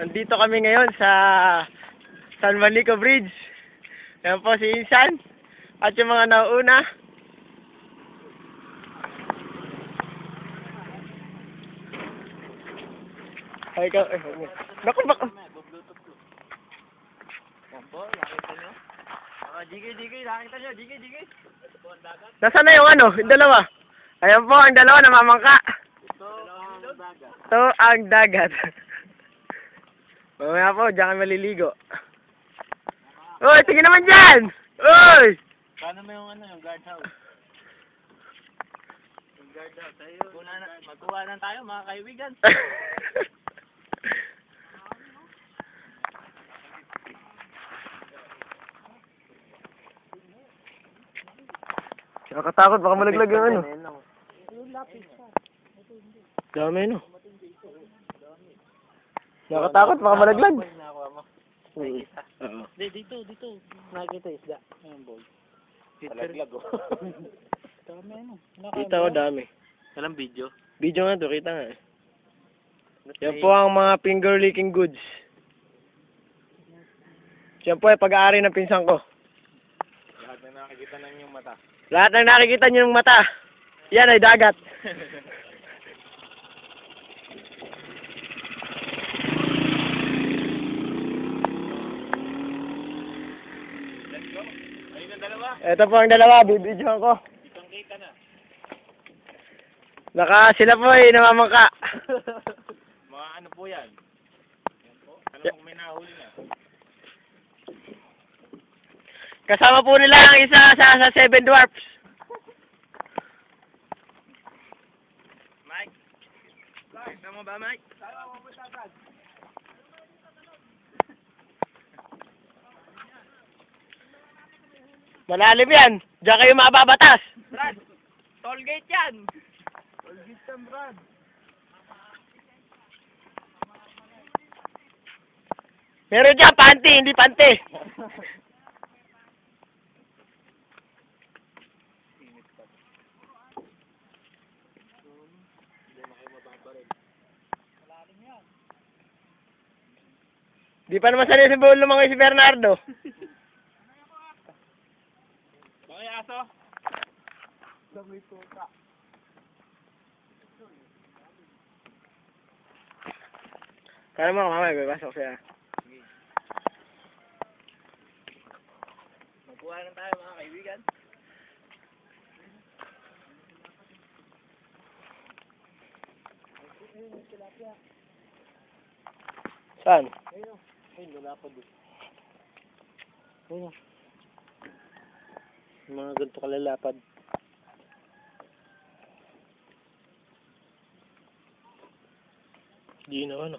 Nandito kami ngayon sa San Juanico Bridge. Yan po si Insan at yung mga nauuna. Ay, ikaw. Naku, baka. Yan po, nakita nyo. Jiggy, nakita nyo, Jiggy. Nasaan na yung ano? Yung dalawa. Ayan po, ang dalawa namamangka. Ito ang dagat. Ito ang dagat. Mamaya po, diyan kami maliligo. Uy, tingin naman dyan! Uy! Paano mo yung guardhouse? Yung guardhouse, ayun. Magkuha na tayo mga kaibigan. Nakakatakot, baka malaglag yung ano. Dami no. Nakakatakot, baka malaglag. Oo. Dito. Nakikita isda. Ayan, boy. Malaglag, oh. Dami, ano. Kita ko dami. Walang video. Video nga to, kita nga eh. Yan po ang mga finger licking goods. Yan po ay pag-aari ng pinsan ko. Lahat na nakikita ng inyong mata. Lahat ng nakikita nyo ng mata, yan ay dagat. Let's go. Ayun ang dalawa. Ito po ang dalawa, bibidyohan ko. Kitang kita na. Sila po ay namamangka. Mga ano po yan? Yan po. Alam mo kung may nahuli na. Kasama po nila ang isa sa Seven Dwarfs. Mike? Tama ba, Mike? Tama mo sa Brad. Malalim yan. Diyan kayo mababatas. Brad! Tollgate yan! Tollgate yan, Brad. Meron dyan, panty, hindi panty. Di pa naman sanay sa buhol lumangoy si Bernardo. Bakit aso? Dami puta. Kala mo mamaya, bibasok siya. Magkuha na tayo mga kaibigan. Saan? Ayun, lalapad doon. Ayun. Mga ganito kalalapad. Di na ano.